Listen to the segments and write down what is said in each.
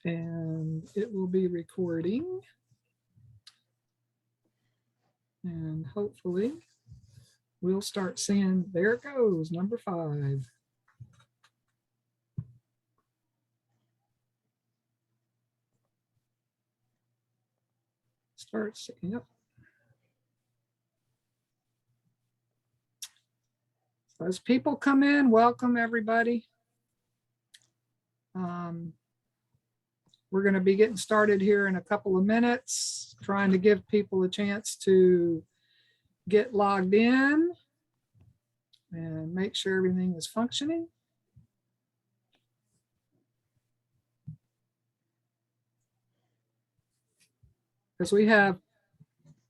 and it will be recording. And hopefully we'll start seeing, there it goes, number 5. Start seeing, yep. So as people come in, welcome everybody. We're going to be getting started here in a couple of minutes, trying to give people a chance to get logged in and make sure everything is functioning. Because we have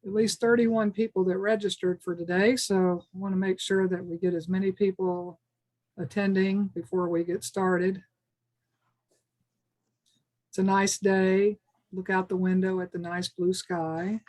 at least 31 people that registered for today, so I want to make sure that we get as many people attending before we get started. It's a nice day. Look out the window at the nice blue sky.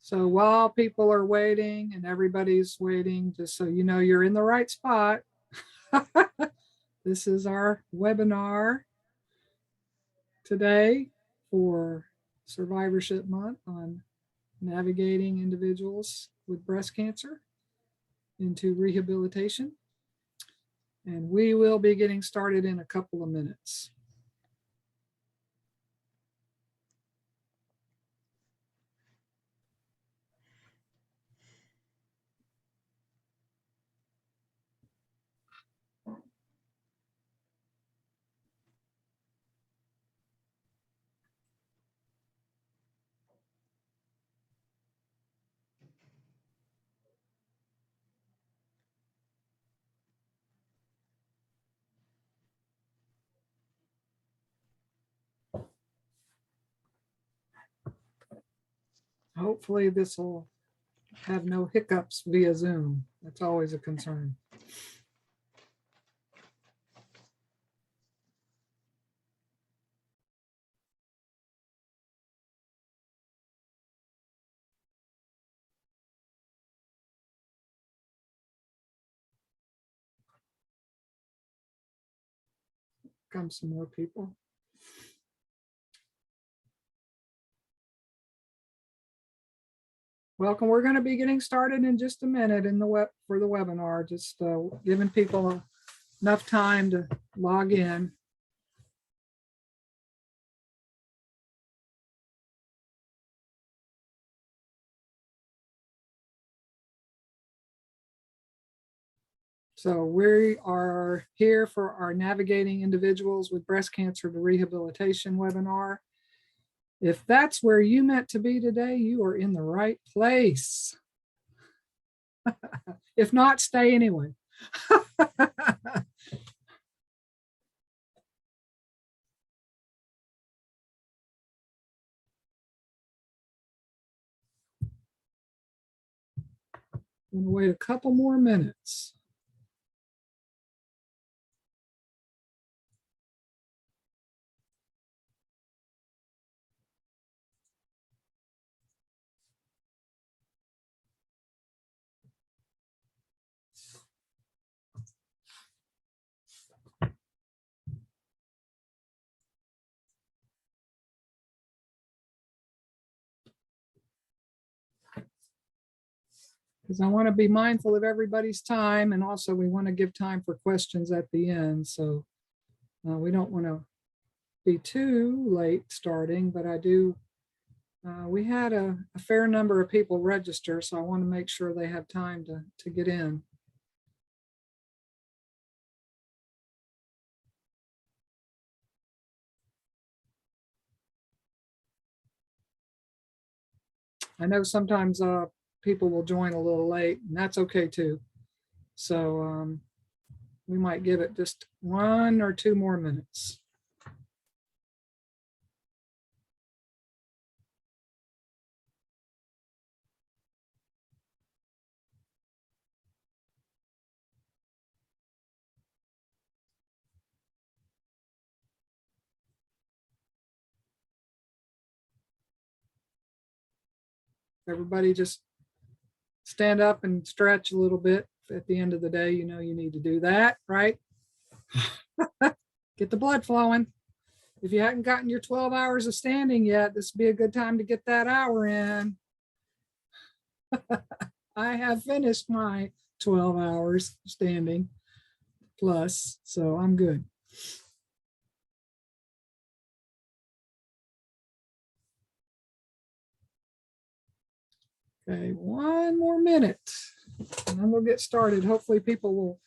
So while people are waiting and everybody's waiting, just so you know, you're in the right spot. This is our webinar today for Survivorship Month on navigating individuals with breast cancer into rehabilitation. And we will be getting started in a couple of minutes. Hopefully this will have no hiccups via Zoom. That's always a concern. Come some more people. Welcome. We're going to be getting started in just a minute in the web for the webinar, just giving people enough time to log in. So we are here for our Navigating Individuals with Breast Cancer to Rehabilitation webinar. If that's where you meant to be today, you are in the right place. If not, stay anyway. I'm going to wait a couple more minutes. Because I want to be mindful of everybody's time, and also we want to give time for questions at the end. So we don't want to be too late starting, but I do. We had a fair number of people register, so I want to make sure they have time to get in. I know sometimes people will join a little late, and that's okay too. So we might give it just 1 or 2 more minutes. Everybody just stand up and stretch a little bit. At the end of the day, you know you need to do that, right? Get the blood flowing. If you hadn't gotten your 12 hours of standing yet, this would be a good time to get that hour in. I have finished my 12 hours standing plus, so I'm good. Okay, 1 more minute and then we'll get started. Hopefully people will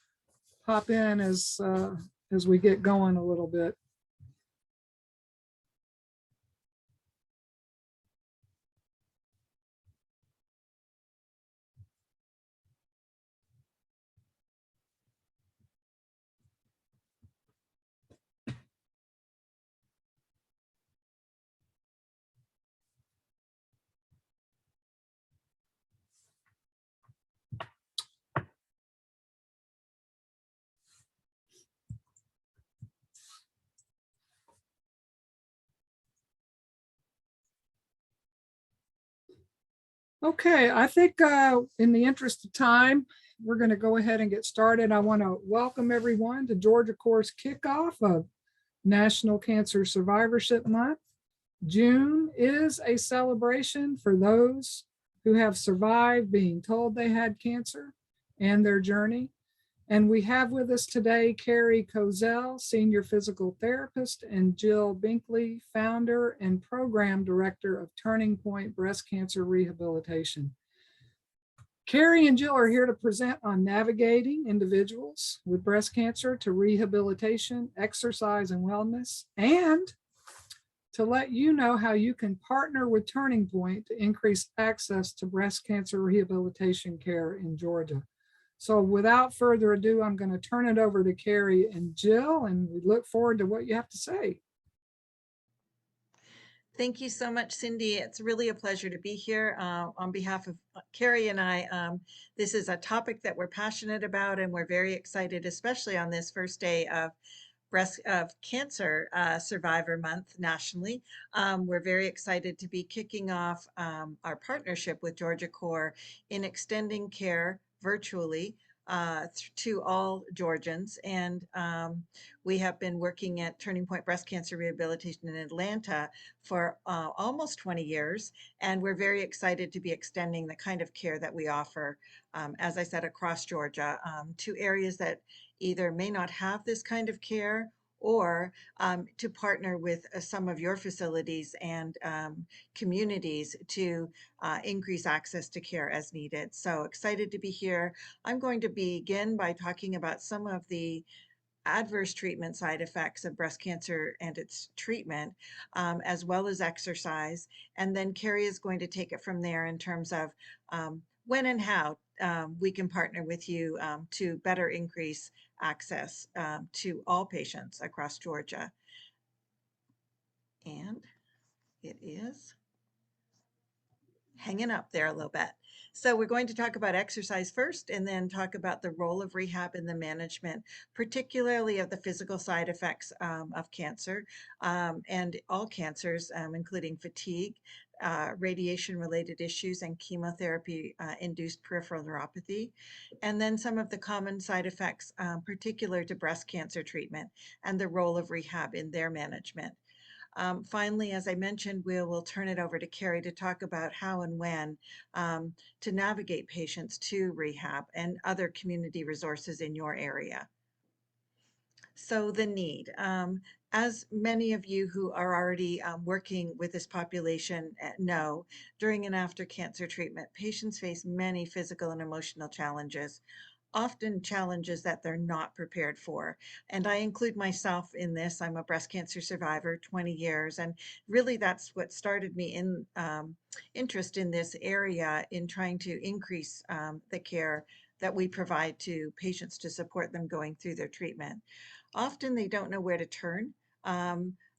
pop in as we get going a little bit. Okay, I think in the interest of time, we're going to go ahead and get started. I want to welcome everyone to Georgia Core's kickoff of National Cancer Survivorship Month. June is a celebration for those who have survived being told they had cancer and their journey. And we have with us today Carrie Kozel, Senior Physical Therapist, and Jill Binkley, Founder and Program Director of Turning Point Breast Cancer Rehabilitation. Carrie and Jill are here to present on navigating individuals with breast cancer to rehabilitation, exercise, and wellness, and to let you know how you can partner with Turning Point to increase access to breast cancer rehabilitation care in Georgia. So without further ado, I'm going to turn it over to Carrie and Jill, and we look forward to what you have to say. Thank you so much, Cindy. It's really a pleasure to be here on behalf of Carrie and I. This is a topic that we're passionate about, and we're very excited, especially on this first day of Cancer Survivor Month nationally. We're very excited to be kicking off our partnership with Georgia Core in extending care virtually to all Georgians. And we have been working at Turning Point Breast Cancer Rehabilitation in Atlanta for almost 20 years. And we're very excited to be extending the kind of care that we offer, as I said, across Georgia to areas that either may not have this kind of care or to partner with some of your facilities and communities to increase access to care as needed. So excited to be here. I'm going to begin by talking about some of the adverse treatment side effects of breast cancer and its treatment, as well as exercise. And then Carrie is going to take it from there in terms of when and how we can partner with you to better increase access to all patients across Georgia. And it is hanging up there a little bit. So we're going to talk about exercise first and then talk about the role of rehab in the management, particularly of the physical side effects of cancer and all cancers, including fatigue, radiation-related issues, and chemotherapy-induced peripheral neuropathy, and then some of the common side effects particular to breast cancer treatment and the role of rehab in their management. Finally, as I mentioned, we'll turn it over to Carrie to talk about how and when to navigate patients to rehab and other community resources in your area. So the need. As many of you who are already working with this population know, during and after cancer treatment, patients face many physical and emotional challenges, often challenges that they're not prepared for. And I include myself in this. I'm a breast cancer survivor, 20 years. And really that's what started me in interest in this area in trying to increase the care that we provide to patients to support them going through their treatment. Often they don't know where to turn.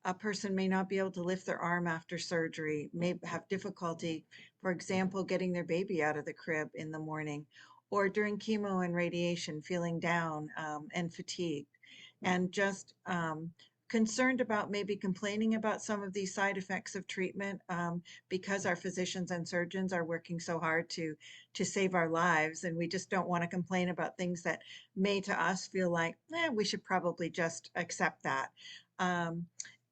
A person may not be able to lift their arm after surgery, may have difficulty, for example, getting their baby out of the crib in the morning, or during chemo and radiation, feeling down and fatigued, and just concerned about maybe complaining about some of these side effects of treatment because our physicians and surgeons are working so hard to save our lives, and we just don't want to complain about things that may to us feel like we should probably just accept that. um,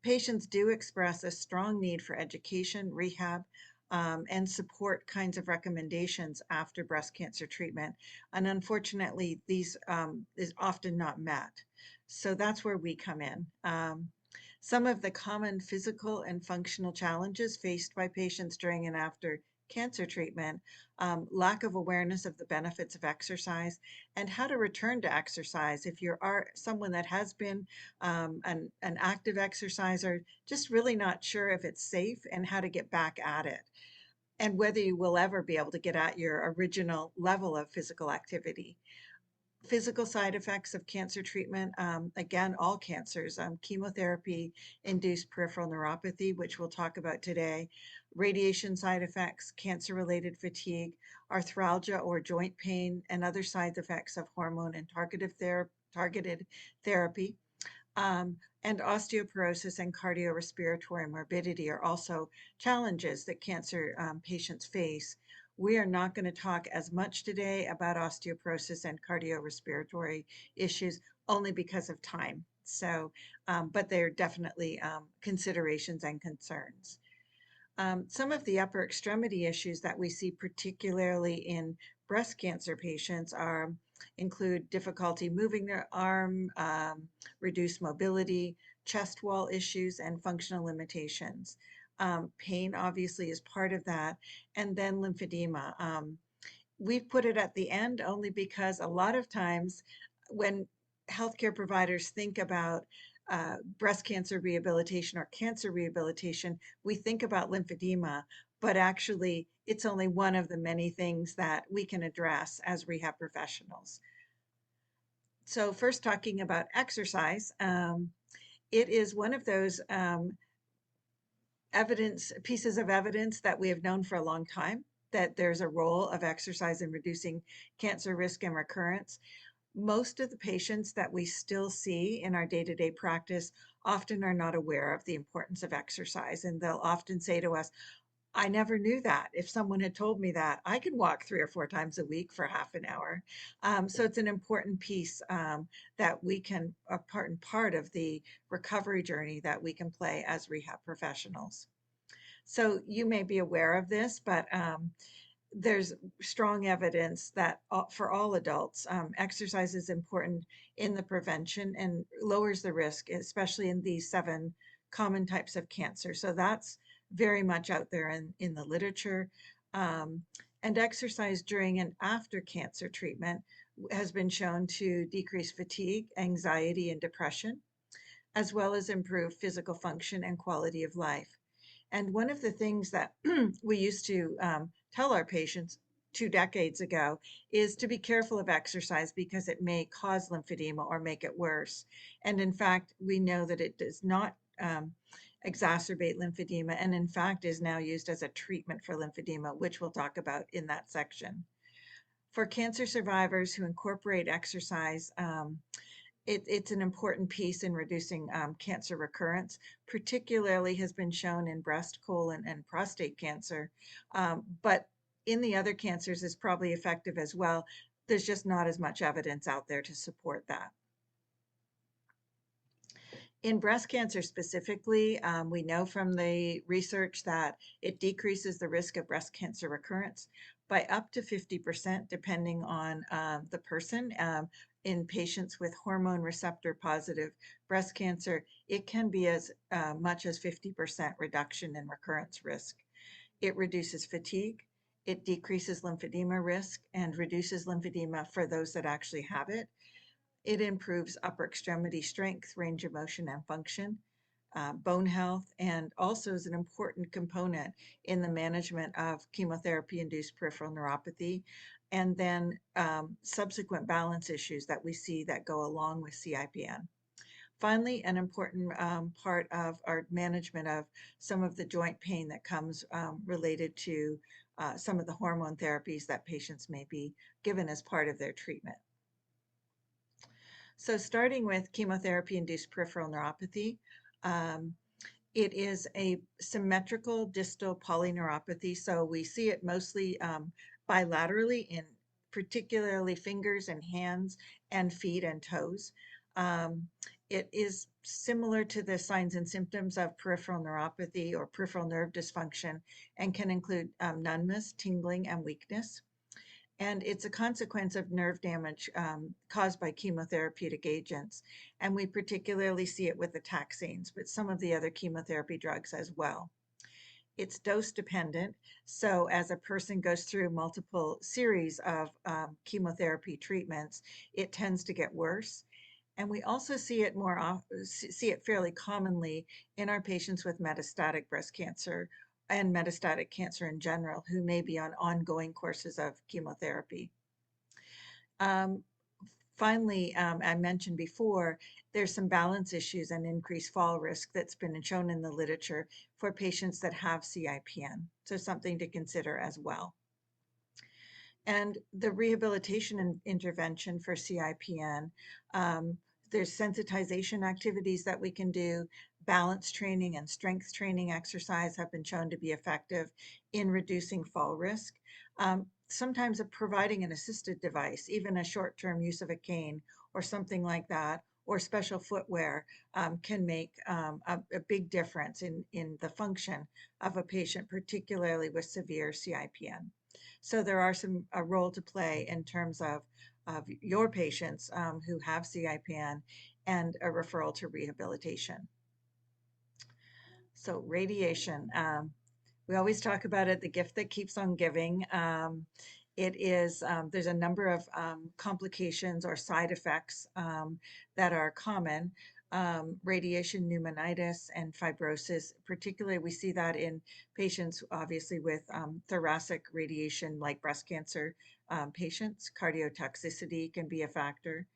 Patients do express a strong need for education, rehab, and support kinds of recommendations after breast cancer treatment, and unfortunately these is often not met. So that's where we come in. Some of the common physical and functional challenges faced by patients during and after cancer treatment: lack of awareness of the benefits of exercise and how to return to exercise. If you are someone that has been an active exerciser, just really not sure if it's safe and how to get back at it, and whether you will ever be able to get at your original level of physical activity. Physical side effects of cancer treatment, again, all cancers, chemotherapy induced peripheral neuropathy, which we'll talk about today, radiation side effects, cancer related fatigue, arthralgia or joint pain, and other side effects of hormone and targeted therapy. And osteoporosis and cardiorespiratory morbidity are also challenges that cancer patients face. We are not going to talk as much today about osteoporosis and cardiorespiratory issues, only because of time. So, but they're definitely considerations and concerns. Some of the upper extremity issues that we see, particularly in breast cancer patients, include difficulty moving their arm, reduced mobility, chest wall issues, and functional limitations. Pain obviously is part of that, and then lymphedema. We've put it at the end only because a lot of times when healthcare providers think about breast cancer rehabilitation or cancer rehabilitation, we think about lymphedema, but actually it's only one of the many things that we can address as rehab professionals. So first, talking about exercise, it is one of those pieces of evidence that we have known for a long time, that there's a role of exercise in reducing cancer risk and recurrence. Most of the patients that we still see in our day-to-day practice often are not aware of the importance of exercise, and they'll often say to us, I never knew that. If someone had told me that, I can walk 3 or 4 times a week for half an hour. So it's an important piece that we can, a part of the recovery journey that we can play as rehab professionals. So you may be aware of this, but there's strong evidence that for all adults, exercise is important in the prevention and lowers the risk, especially in these 7 common types of cancer. So that's very much out there in the literature. And exercise during and after cancer treatment has been shown to decrease fatigue, anxiety, and depression, as well as improve physical function and quality of life. And one of the things that we used to tell our patients 2 decades ago is to be careful of exercise because it may cause lymphedema or make it worse. And in fact, we know that it does not exacerbate lymphedema, and in fact is now used as a treatment for lymphedema, which we'll talk about in that section. For cancer survivors who incorporate exercise, it's an important piece in reducing cancer recurrence, particularly has been shown in breast, colon, and prostate cancer. But in the other cancers is probably effective as well. There's just not as much evidence out there to support that. In breast cancer specifically, we know from the research that it decreases the risk of breast cancer recurrence by up to 50%, depending on the person. In patients with hormone receptor positive breast cancer, it can be as much as 50% reduction in recurrence risk. It reduces fatigue, it decreases lymphedema risk, and reduces lymphedema for those that actually have it. It improves upper extremity strength, range of motion, and function, bone health, and also is an important component in the management of chemotherapy-induced peripheral neuropathy. and then subsequent balance issues that we see that go along with CIPN. Finally, an important part of our management of some of the joint pain that comes related to some of the hormone therapies that patients may be given as part of their treatment. So starting with chemotherapy-induced peripheral neuropathy, um, it is a symmetrical distal polyneuropathy. So we see it mostly bilaterally in particularly fingers and hands and feet and toes. Um, it is similar to the signs and symptoms of peripheral neuropathy or peripheral nerve dysfunction and can include numbness, tingling, and weakness. And it's a consequence of nerve damage caused by chemotherapeutic agents. And we particularly see it with the taxanes, but some of the other chemotherapy drugs as well. It's dose dependent. So as a person goes through multiple series of chemotherapy treatments, it tends to get worse. And we also see it see it fairly commonly in our patients with metastatic breast cancer and metastatic cancer in general who may be on ongoing courses of chemotherapy. Um, Finally, I mentioned before, there's some balance issues and increased fall risk that's been shown in the literature for patients that have CIPN. So something to consider as well. And the rehabilitation intervention for CIPN, there's sensitization activities that we can do. Balance training and strength training exercise have been shown to be effective in reducing fall risk. Sometimes providing an assisted device, even a short-term use of a cane or something like that, or special footwear can make a big difference in the function of a patient, particularly with severe CIPN. So there are a role to play in terms of your patients who have CIPN and a referral to rehabilitation. So radiation, we always talk about it, the gift that keeps on giving. It is, there's a number of complications or side effects that are common. Radiation pneumonitis and fibrosis, particularly we see that in patients obviously with thoracic radiation like breast cancer patients. Cardiotoxicity can be a factor.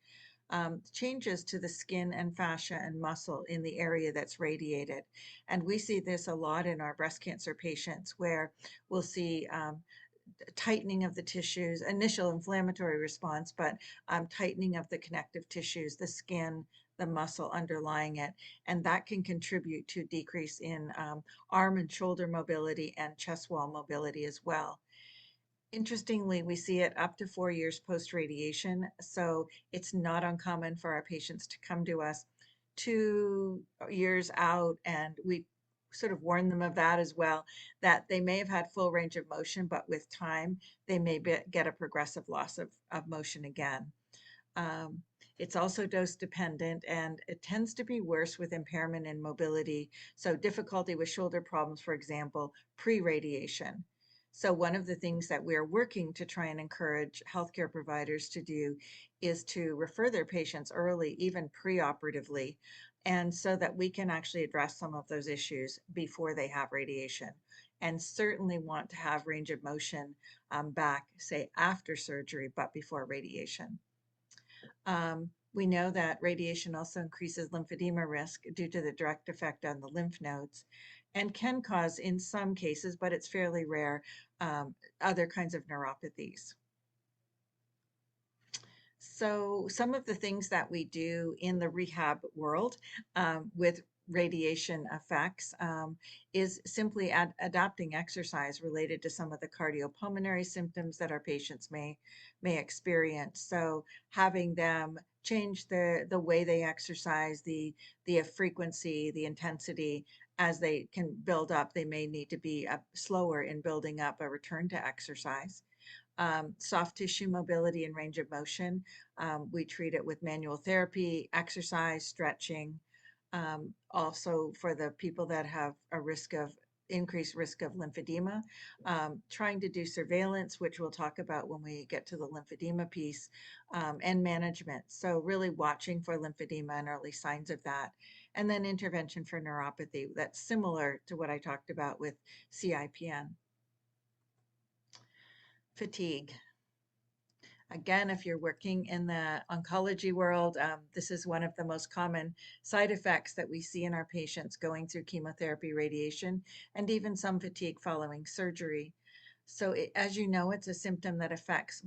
Changes to the skin and fascia and muscle in the area that's radiated. And we see this a lot in our breast cancer patients where we'll see tightening of the tissues, initial inflammatory response, but tightening of the connective tissues, the skin, the muscle underlying it. And that can contribute to decrease in arm and shoulder mobility and chest wall mobility as well. Interestingly, we see it up to 4 years post-radiation, so it's not uncommon for our patients to come to us 2 years out, and we sort of warn them of that as well, that they may have had full range of motion, but with time, they may get a progressive loss of motion again. It's also dose dependent, and it tends to be worse with impairment in mobility, so difficulty with shoulder problems, for example, pre-radiation. So one of the things that we're working to try and encourage healthcare providers to do is to refer their patients early, even preoperatively, and so that we can actually address some of those issues before they have radiation. And certainly want to have range of motion back, say, after surgery, but before radiation. We know that radiation also increases lymphedema risk due to the direct effect on the lymph nodes and can cause, in some cases, but it's fairly rare, other kinds of neuropathies. So some of the things that we do in the rehab world with radiation effects is simply adapting exercise related to some of the cardiopulmonary symptoms that our patients may experience. So having them change the way they exercise, the frequency, the intensity as they can build up. They may need to be slower in building up a return to exercise. Soft tissue mobility and range of motion. We treat it with manual therapy, exercise, stretching. Also for the people that have a increased risk of lymphedema, trying to do surveillance, which we'll talk about when we get to the lymphedema piece, and management. So really watching for lymphedema and early signs of that. And then intervention for neuropathy. That's similar to what I talked about with CIPN. Fatigue. Again, if you're working in the oncology world, this is one of the most common side effects that we see in our patients going through chemotherapy, radiation, and even some fatigue following surgery. So, as you know, it's a symptom that affects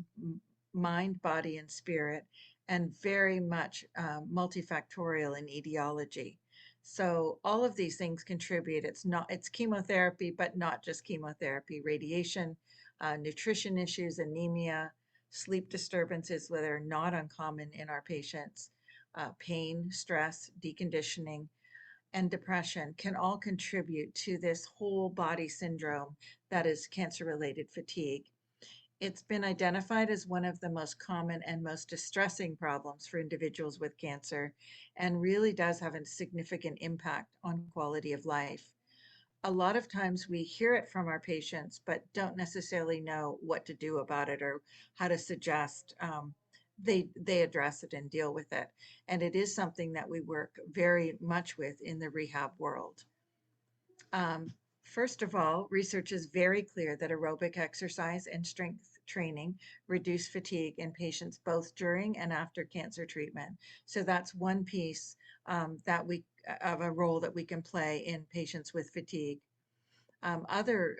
mind, body, and spirit, and very much multifactorial in etiology. So all of these things contribute. It's chemotherapy, but not just chemotherapy, radiation, nutrition issues, anemia, sleep disturbances that are not uncommon in our patients, pain, stress, deconditioning, and depression can all contribute to this whole body syndrome that is cancer related fatigue. It's been identified as one of the most common and most distressing problems for individuals with cancer and really does have a significant impact on quality of life. A lot of times we hear it from our patients, but don't necessarily know what to do about it or how to suggest they address it and deal with it. And it is something that we work very much with in the rehab world. Um, First of all, research is very clear that aerobic exercise and strength training reduce fatigue in patients both during and after cancer treatment. So that's one piece that we of a role that we can play in patients with fatigue. Other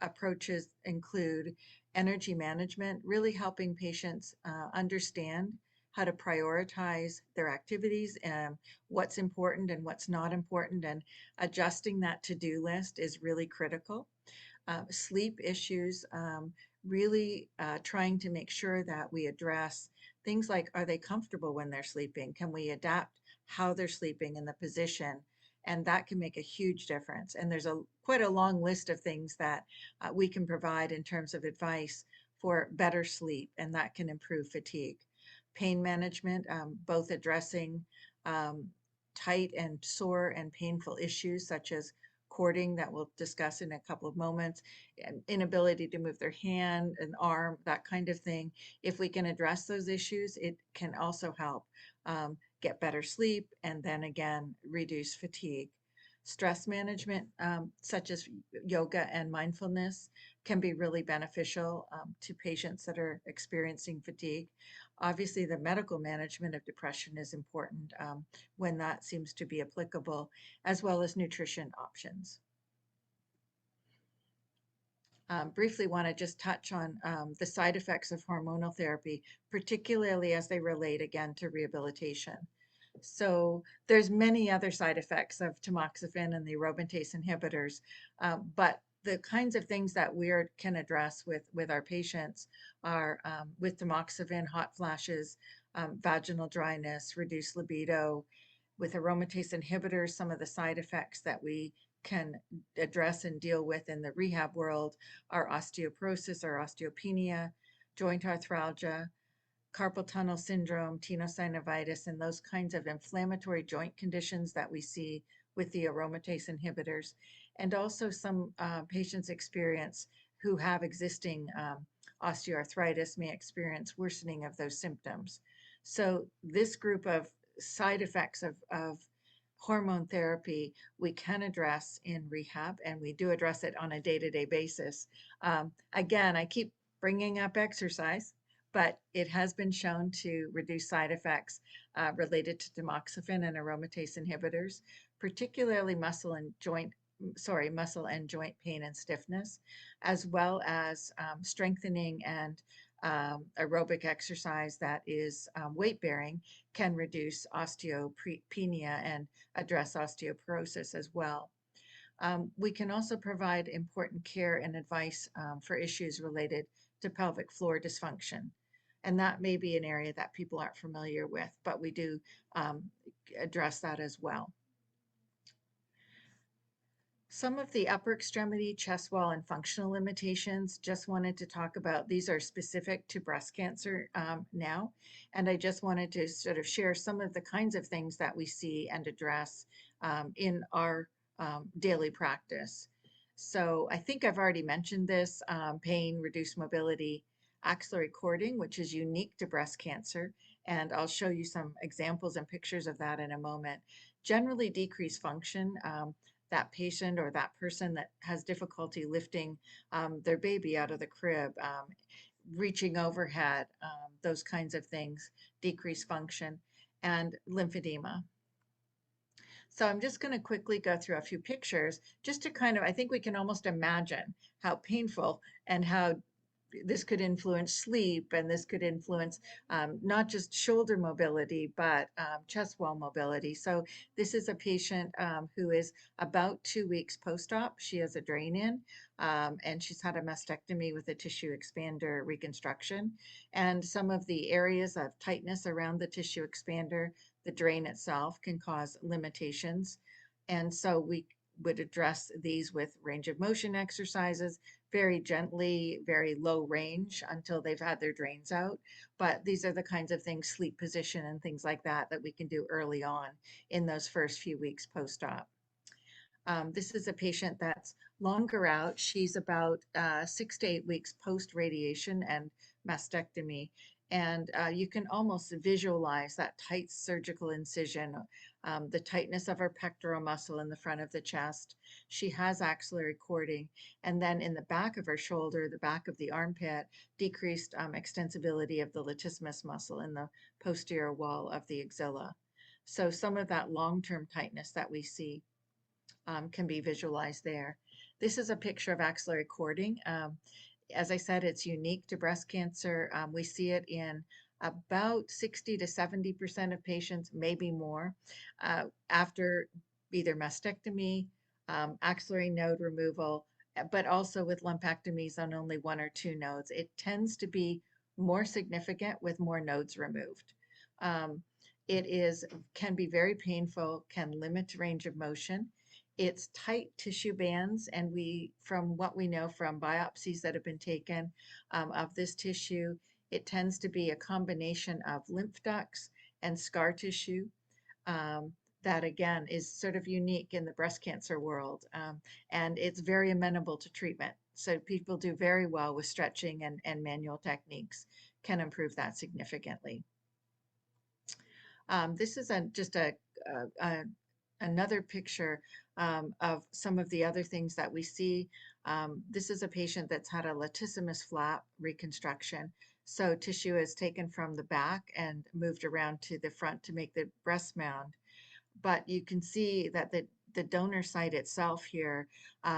approaches include energy management, really helping patients understand how to prioritize their activities and what's important and what's not important, and adjusting that to-do list is really critical. Sleep issues, really trying to make sure that we address things like, are they comfortable when they're sleeping? Can we adapt how they're sleeping in the position? And that can make a huge difference. And there's quite a long list of things that we can provide in terms of advice for better sleep, and that can improve fatigue. Pain management, both addressing um, tight and sore and painful issues such as cording that we'll discuss in a couple of moments, and inability to move their hand and arm, that kind of thing. If we can address those issues, it can also help get better sleep and then again reduce fatigue. Stress management, such as yoga and mindfulness, can be really beneficial to patients that are experiencing fatigue. Obviously, the medical management of depression is important when that seems to be applicable, as well as nutrition options. Briefly want to just touch on the side effects of hormonal therapy, particularly as they relate again to rehabilitation. So there's many other side effects of tamoxifen and the aromatase inhibitors, but the kinds of things that we can address with our patients are with tamoxifen, hot flashes, vaginal dryness, reduced libido. With aromatase inhibitors, some of the side effects that we can address and deal with in the rehab world are osteoporosis or osteopenia, joint arthralgia, carpal tunnel syndrome, tenosynovitis, and those kinds of inflammatory joint conditions that we see with the aromatase inhibitors. And also some patients experience who have existing osteoarthritis may experience worsening of those symptoms. So this group of side effects of hormone therapy we can address in rehab, and we do address it on a day-to-day basis. Again, I keep bringing up exercise, but it has been shown to reduce side effects related to tamoxifen and aromatase inhibitors, particularly muscle and joint pain and stiffness, as well as strengthening and aerobic exercise that is weight bearing can reduce osteopenia and address osteoporosis as well. We can also provide important care and advice for issues related to pelvic floor dysfunction. And that may be an area that people aren't familiar with, but we do address that as well. Some of the upper extremity, chest wall, and functional limitations, just wanted to talk about. These are specific to breast cancer now. And I just wanted to sort of share some of the kinds of things that we see and address in our daily practice. So I think I've already mentioned this, pain, reduced mobility, axillary cording, which is unique to breast cancer. And I'll show you some examples and pictures of that in a moment. Generally decreased function. That patient or that person that has difficulty lifting their baby out of the crib, reaching overhead, those kinds of things, decreased function, and lymphedema. So I'm just going to quickly go through a few pictures just to kind of, I think we can almost imagine how painful and how this could influence sleep, and this could influence not just shoulder mobility, but chest wall mobility. So this is a patient who is about 2 weeks post-op. She has a drain in, and she's had a mastectomy with a tissue expander reconstruction. And some of the areas of tightness around the tissue expander, the drain itself, can cause limitations. And so we would address these with range of motion exercises, very gently, very low range until they've had their drains out. But these are the kinds of things, sleep position and things like that, that we can do early on in those first few weeks post-op. This is a patient that's longer out. She's about 6 to 8 weeks post-radiation and mastectomy. And you can almost visualize that tight surgical incision, the tightness of her pectoral muscle in the front of the chest. She has axillary cording. And then in the back of her shoulder, the back of the armpit, decreased extensibility of the latissimus muscle in the posterior wall of the axilla. So some of that long-term tightness that we see can be visualized there. This is a picture of axillary cording. As I said, it's unique to breast cancer. We see it in about 60 to 70% of patients, maybe more, after either mastectomy, axillary node removal, but also with lumpectomies on only 1 or 2 nodes. It tends to be more significant with more nodes removed. It can be very painful, can limit range of motion. It's tight tissue bands, and from what we know from biopsies that have been taken of this tissue, it tends to be a combination of lymph ducts and scar tissue that again is sort of unique in the breast cancer world, and it's very amenable to treatment. So people do very well with stretching and manual techniques, can improve that significantly. This is just another picture of some of the other things that we see. This is a patient that's had a latissimus flap reconstruction. So tissue is taken from the back and moved around to the front to make the breast mound. But you can see that the donor site itself here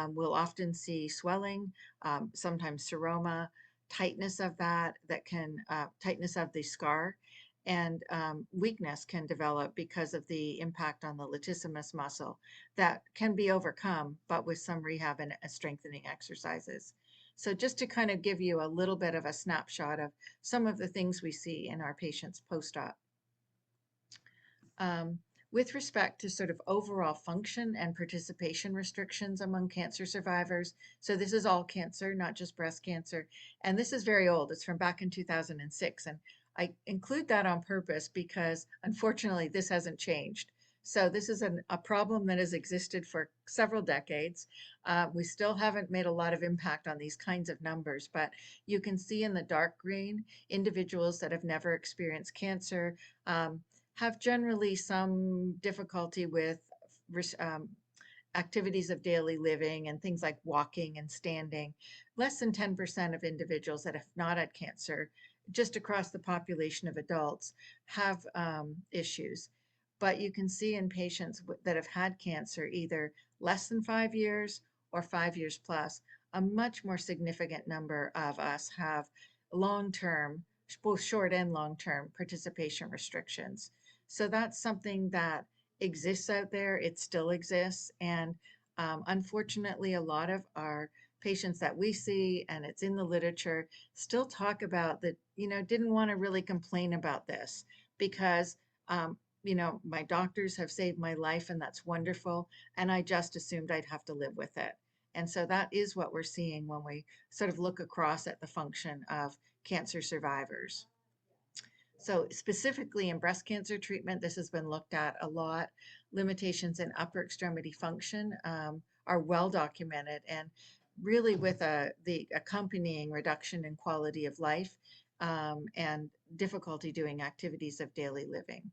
will often see swelling, sometimes seroma, tightness of tightness of the scar, and weakness can develop because of the impact on the latissimus muscle that can be overcome, but with some rehab and strengthening exercises. So just to kind of give you a little bit of a snapshot of some of the things we see in our patients post-op. With respect to sort of overall function and participation restrictions among cancer survivors, so this is all cancer, not just breast cancer, and this is very old. It's from back in 2006, and I include that on purpose because unfortunately this hasn't changed. So this is a problem that has existed for several decades. We still haven't made a lot of impact on these kinds of numbers, but you can see in the dark green, individuals that have never experienced cancer, have generally some difficulty with activities of daily living and things like walking and standing. Less than 10% of individuals that have not had cancer, just across the population of adults, have issues. But you can see in patients that have had cancer, either less than 5 years or 5 years plus, a much more significant number of us have long-term, both short and long-term participation restrictions. So that's something that exists out there. It still exists. And unfortunately, a lot of our patients that we see, and it's in the literature, still talk about that, didn't want to really complain about this because, my doctors have saved my life and that's wonderful. And I just assumed I'd have to live with it. And so that is what we're seeing when we sort of look across at the function of cancer survivors. So specifically in breast cancer treatment, this has been looked at a lot. Limitations in upper extremity function are well documented, and really with the accompanying reduction in quality of life and difficulty doing activities of daily living.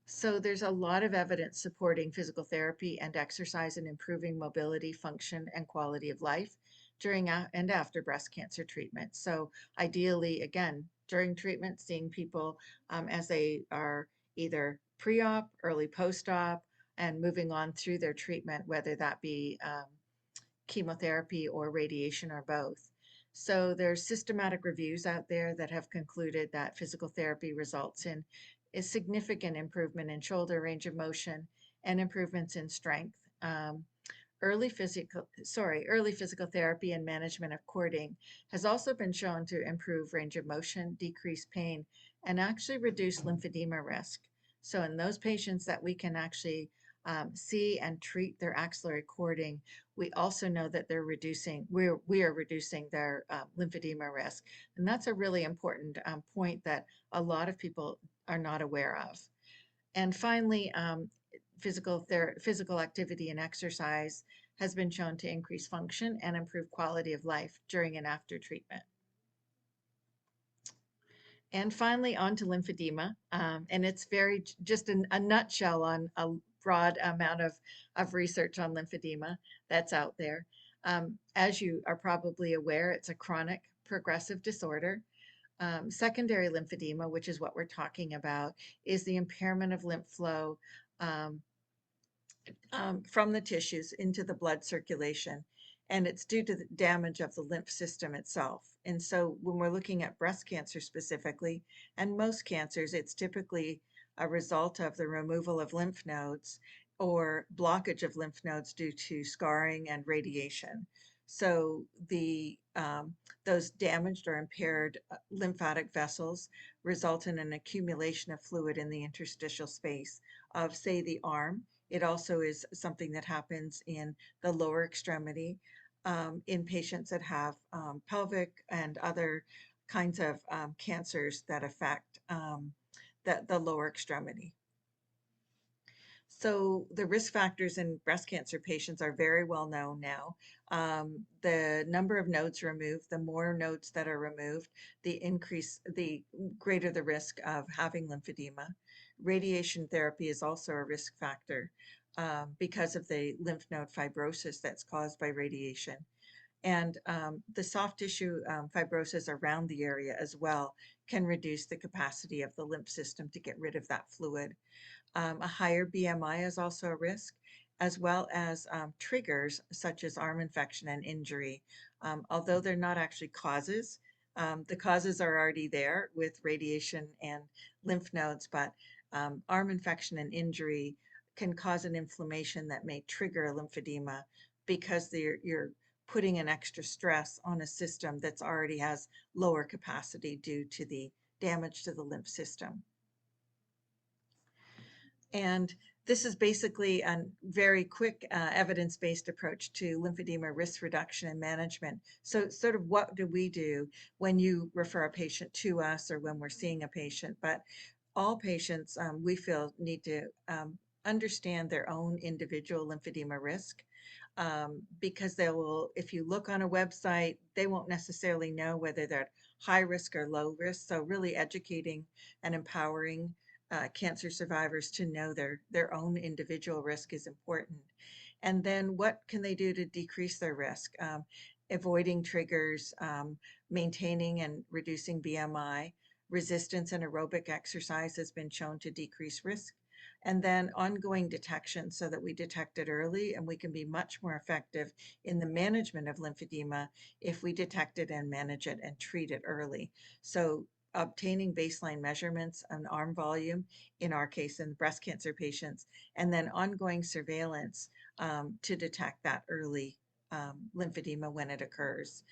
So there's a lot of evidence supporting physical therapy and exercise in improving mobility, function, and quality of life. during and after breast cancer treatment. So ideally, again, during treatment, seeing people as they are either pre-op, early post-op, and moving on through their treatment, whether that be chemotherapy or radiation or both. So there's systematic reviews out there that have concluded that physical therapy results in a significant improvement in shoulder range of motion and improvements in strength. Early physical therapy and management of cording has also been shown to improve range of motion, decrease pain, and actually reduce lymphedema risk. So in those patients that we can actually see and treat their axillary cording, we also know that we are reducing their lymphedema risk. And that's a really important point that a lot of people are not aware of. And finally, physical activity and exercise has been shown to increase function and improve quality of life during and after treatment. And finally, on to lymphedema. And it's just a nutshell on a broad amount of research on lymphedema that's out there. As you are probably aware, it's a chronic progressive disorder. Secondary lymphedema, which is what we're talking about, is the impairment of lymph flow um, from the tissues into the blood circulation. And it's due to the damage of the lymph system itself. And so when we're looking at breast cancer specifically, and most cancers, it's typically a result of the removal of lymph nodes or blockage of lymph nodes due to scarring and radiation. So those damaged or impaired lymphatic vessels result in an accumulation of fluid in the interstitial space of, say, the arm. It also is something that happens in the lower extremity in patients that have pelvic and other kinds of cancers that affect the lower extremity. So the risk factors in breast cancer patients are very well known now. The number of nodes removed, the more nodes that are removed, the greater the risk of having lymphedema. Radiation therapy is also a risk factor because of the lymph node fibrosis that's caused by radiation. And the soft tissue fibrosis around the area as well can reduce the capacity of the lymph system to get rid of that fluid. A higher BMI is also a risk, as well as triggers such as arm infection and injury. Although they're not actually causes, the causes are already there with radiation and lymph nodes, but arm infection and injury can cause an inflammation that may trigger lymphedema because you're putting an extra stress on a system that's already has lower capacity due to the damage to the lymph system. And this is basically a very quick evidence-based approach to lymphedema risk reduction and management. So sort of what do we do when you refer a patient to us or when we're seeing a patient? But all patients, we feel, need to understand their own individual lymphedema risk because if you look on a website, they won't necessarily know whether they're at high risk or low risk. So really educating and empowering cancer survivors to know their own individual risk is important. And then what can they do to decrease their risk? Avoiding triggers, maintaining and reducing BMI, resistance and aerobic exercise has been shown to decrease risk. And then ongoing detection so that we detect it early and we can be much more effective in the management of lymphedema if we detect it and manage it and treat it early. So obtaining baseline measurements on arm volume, in our case in breast cancer patients, and then ongoing surveillance to detect that early lymphedema when it occurs.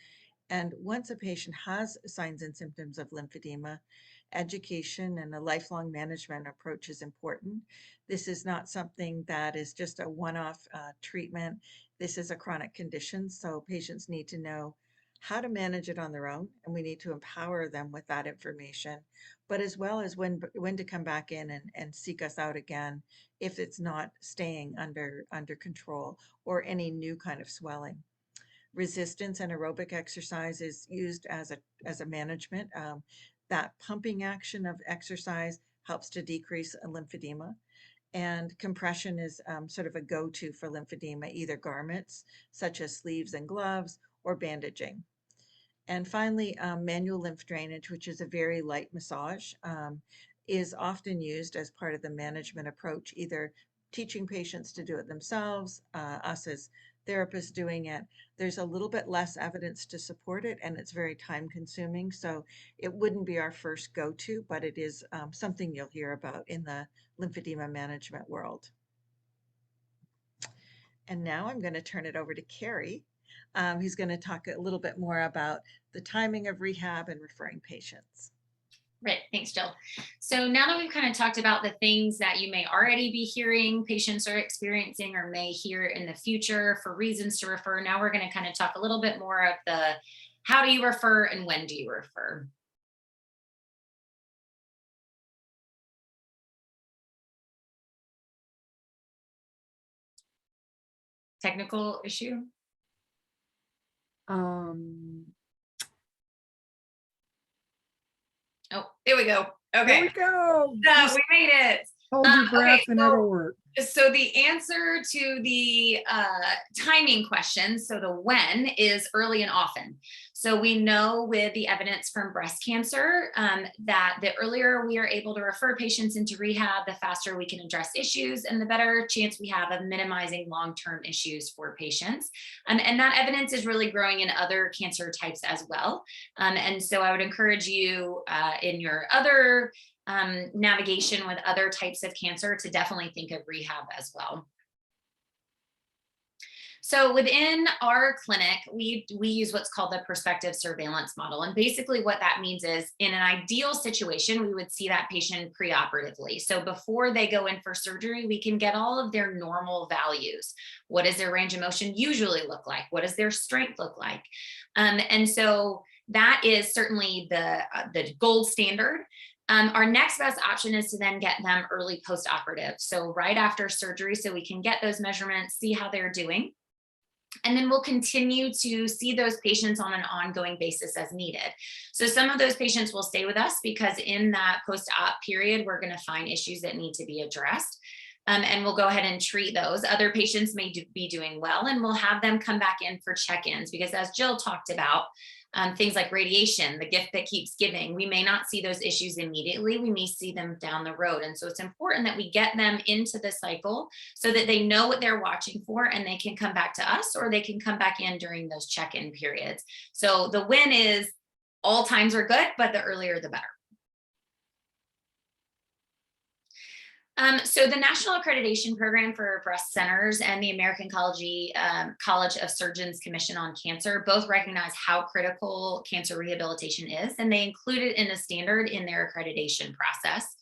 And once a patient has signs and symptoms of lymphedema, education and a lifelong management approach is important. This is not something that is just a one-off treatment. This is a chronic condition, so patients need to know how to manage it on their own, and we need to empower them with that information, but as well as when to come back in and seek us out again if it's not staying under control or any new kind of swelling. Resistance and aerobic exercise is used as a management. That pumping action of exercise helps to decrease lymphedema. And compression is sort of a go-to for lymphedema, either garments such as sleeves and gloves or bandaging. And finally, manual lymph drainage, which is a very light massage, is often used as part of the management approach, either teaching patients to do it themselves, us as therapists doing it. There's a little bit less evidence to support it, and it's very time consuming. So it wouldn't be our first go-to, but it is something you'll hear about in the lymphedema management world. And now I'm going to turn it over to Carrie. Who's going to talk a little bit more about the timing of rehab and referring patients. Right. Thanks, Jill. So now that we've kind of talked about the things that you may already be hearing patients are experiencing or may hear in the future for reasons to refer, now we're going to kind of talk a little bit more of the how do you refer and when do you refer? Technical issue? Oh, there we go. Okay. There we go. So we made it. Hold your breath okay, and it'll work. So the answer to the timing question, so the when, is early and often. So we know with the evidence from breast cancer that the earlier we are able to refer patients into rehab, the faster we can address issues and the better chance we have of minimizing long-term issues for patients. And that evidence is really growing in other cancer types as well. And so I would encourage you in your other navigation with other types of cancer to definitely think of rehab as well. So within our clinic, we use what's called the prospective surveillance model. And basically what that means is in an ideal situation, we would see that patient preoperatively. So before they go in for surgery, we can get all of their normal values. What does their range of motion usually look like? What does their strength look like? And so that is certainly the gold standard. Our next best option is to then get them early post-operative. So right after surgery, so we can get those measurements, see how they're doing. And then we'll continue to see those patients on an ongoing basis as needed. So some of those patients will stay with us because in that post-op period, we're going to find issues that need to be addressed. And we'll go ahead and treat those. Other patients may be doing well, and we'll have them come back in for check-ins because as Jill talked about, things like radiation, the gift that keeps giving, we may not see those issues immediately. We may see them down the road. And so it's important that we get them into the cycle so that they know what they're watching for and they can come back to us or they can come back in during those check-in periods. So the win is all times are good, but the earlier the better. So the National Accreditation Program for Breast Centers and the American College of Surgeons Commission on Cancer both recognize how critical cancer rehabilitation is, and they include it in the standard in their accreditation process.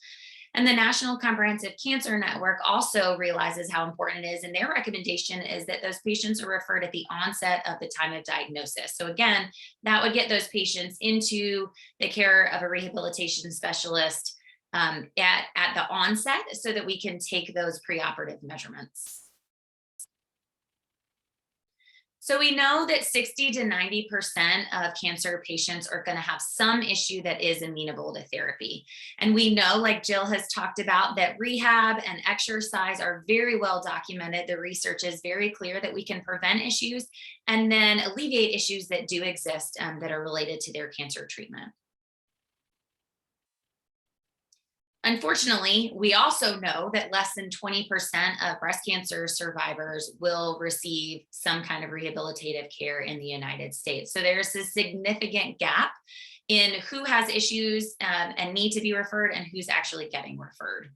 And the National Comprehensive Cancer Network also realizes how important it is, and their recommendation is that those patients are referred at the onset of the time of diagnosis. So again, that would get those patients into the care of a rehabilitation specialist at the onset so that we can take those preoperative measurements. So we know that 60 to 90% of cancer patients are going to have some issue that is amenable to therapy. And we know, like Jill has talked about, that rehab and exercise are very well documented. The research is very clear that we can prevent issues and then alleviate issues that do exist that are related to their cancer treatment. Unfortunately, we also know that less than 20% of breast cancer survivors will receive some kind of rehabilitative care in the United States. So there's a significant gap in who has issues and need to be referred and who's actually getting referred.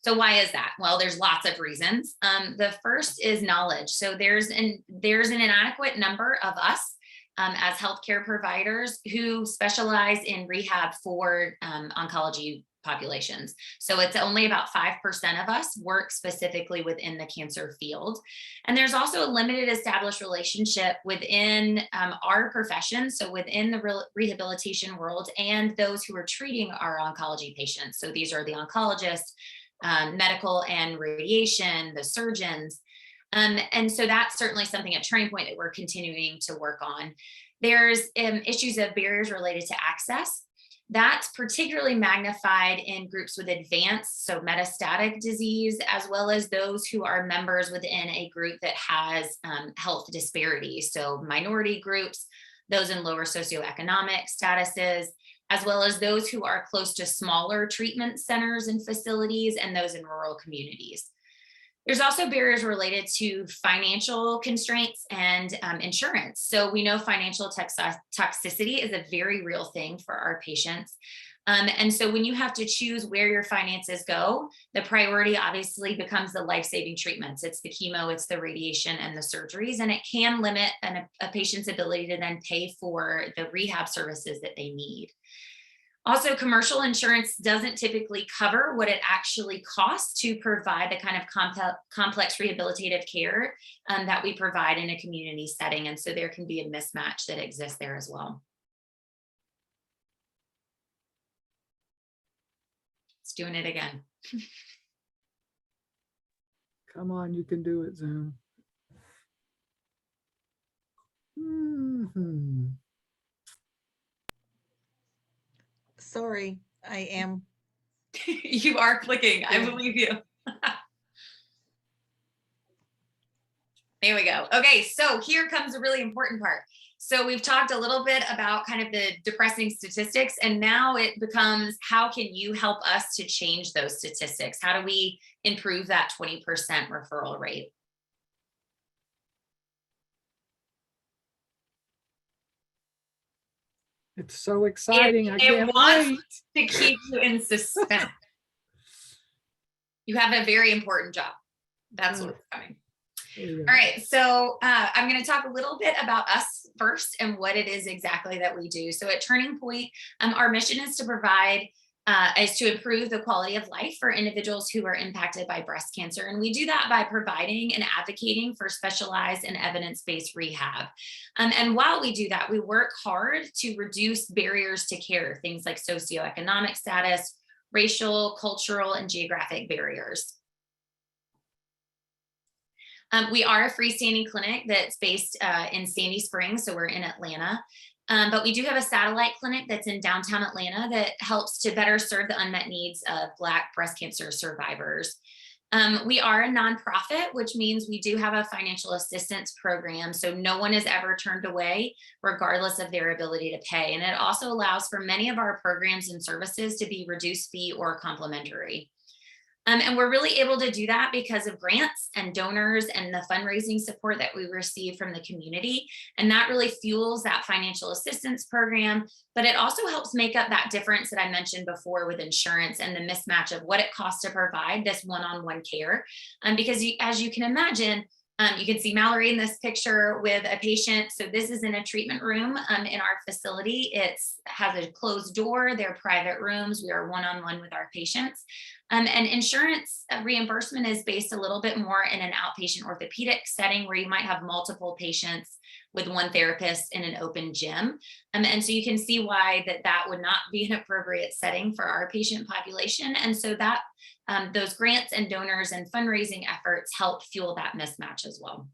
So why is that? Well, there's lots of reasons. The first is knowledge. So there's an inadequate number of us as healthcare providers who specialize in rehab for oncology populations. So it's only about 5% of us work specifically within the cancer field. And there's also a limited established relationship within our profession, so within the rehabilitation world and those who are treating our oncology patients. So these are the oncologists, medical and radiation, the surgeons. And so that's certainly something, a turning point that we're continuing to work on. There's issues of barriers related to access. That's particularly magnified in groups with advanced, so metastatic disease, as well as those who are members within a group that has health disparities. So minority groups, those in lower socioeconomic statuses, as well as those who are close to smaller treatment centers and facilities, and those in rural communities. There's also barriers related to financial constraints and insurance. So we know financial toxicity is a very real thing for our patients. And so when you have to choose where your finances go, the priority obviously becomes the life-saving treatments. It's the chemo, it's the radiation, and the surgeries, and it can limit a patient's ability to then pay for the rehab services that they need. Also, commercial insurance doesn't typically cover what it actually costs to provide the kind of complex rehabilitative care that we provide in a community setting. And so there can be a mismatch that exists there as well. It's doing it again. Come on, you can do it, Zoom. Sorry, I am. You are clicking. I Yeah. believe you. There we go. Okay, so here comes a really important part. So we've talked a little bit about kind of the depressing statistics, and now it becomes, how can you help us to change those statistics? How do we improve that 20% referral rate? It's so exciting. I It can't wants wait. to keep you in suspense. You have a very important job. That's what's coming. All right, so I'm going to talk a little bit about us first and what it is exactly that we do. So at Turning Point, our mission is to improve the quality of life for individuals who are impacted by breast cancer. And we do that by providing and advocating for specialized and evidence-based rehab. And while we do that, we work hard to reduce barriers to care, things like socioeconomic status, racial, cultural, and geographic barriers. We are a freestanding clinic that's based in Sandy Springs, so we're in Atlanta. But we do have a satellite clinic that's in downtown Atlanta that helps to better serve the unmet needs of Black breast cancer survivors. We are a nonprofit, which means we do have a financial assistance program, so no one is ever turned away, regardless of their ability to pay. And it also allows for many of our programs and services to be reduced fee or complimentary. And we're really able to do that because of grants and donors and the fundraising support that we receive from the community. And that really fuels that financial assistance program, but it also helps make up that difference that I mentioned before with insurance and the mismatch of what it costs to provide this one-on-one care. Because as you can imagine, you can see Mallory in this picture with a patient. So this is in a treatment room in our facility. It has a closed door, they're private rooms. We are one-on-one with our patients. And insurance reimbursement is based a little bit more in an outpatient orthopedic setting where you might have multiple patients with one therapist in an open gym. And so you can see why that would not be an appropriate setting for our patient population. And so that those grants and donors and fundraising efforts help fuel that mismatch as well.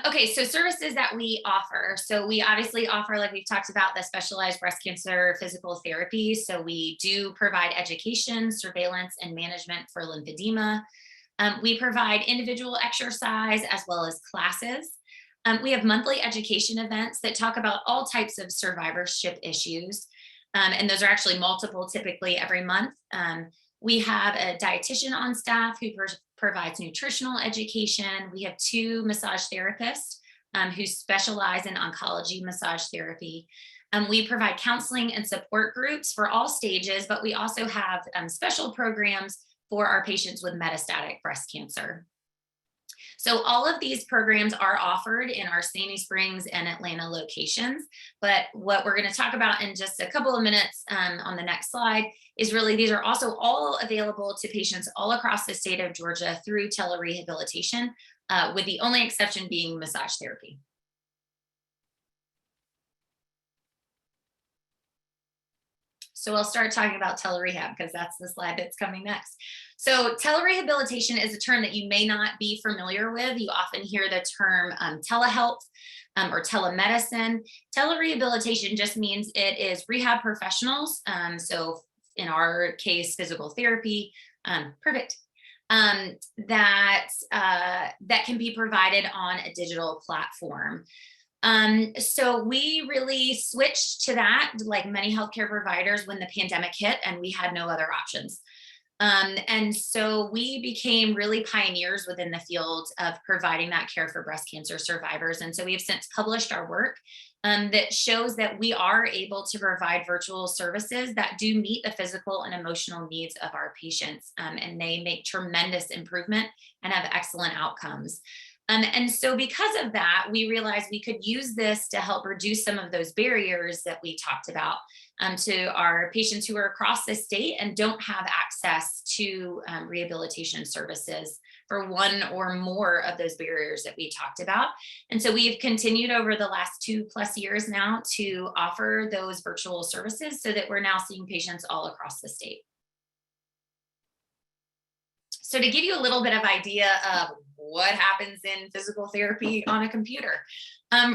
Okay, so services that we offer. So we obviously offer, like we've talked about, the specialized breast cancer physical therapy. So we do provide education, surveillance, and management for lymphedema. We provide individual exercise as well as classes. We have monthly education events that talk about all types of survivorship issues. And those are actually multiple, typically every month. We have a dietitian on staff who provides nutritional education. We have 2 massage therapists who specialize in oncology massage therapy. We provide counseling and support groups for all stages, but we also have special programs for our patients with metastatic breast cancer. So all of these programs are offered in our Sandy Springs and Atlanta locations. But what we're going to talk about in just a couple of minutes on the next slide is really, these are also all available to patients all across the state of Georgia through telerehabilitation, with the only exception being massage therapy. So I'll start talking about telerehab because that's the slide that's coming next. So telerehabilitation is a term that you may not be familiar with. You often hear the term telehealth or telemedicine. Telerehabilitation just means it is rehab professionals. So in our case, physical therapy, perfect. That can be provided on a digital platform. So we really switched to that, like many healthcare providers, when the pandemic hit and we had no other options. And so we became really pioneers within the field of providing that care for breast cancer survivors. And so we have since published our work that shows that we are able to provide virtual services that do meet the physical and emotional needs of our patients. And they make tremendous improvement and have excellent outcomes. And so because of that, we realized we could use this to help reduce some of those barriers that we talked about to our patients who are across the state and don't have access to rehabilitation services for one or more of those barriers that we talked about. And so we've continued over the last 2+ years now to offer those virtual services so that we're now seeing patients all across the state. So to give you a little bit of idea of what happens in physical therapy on a computer,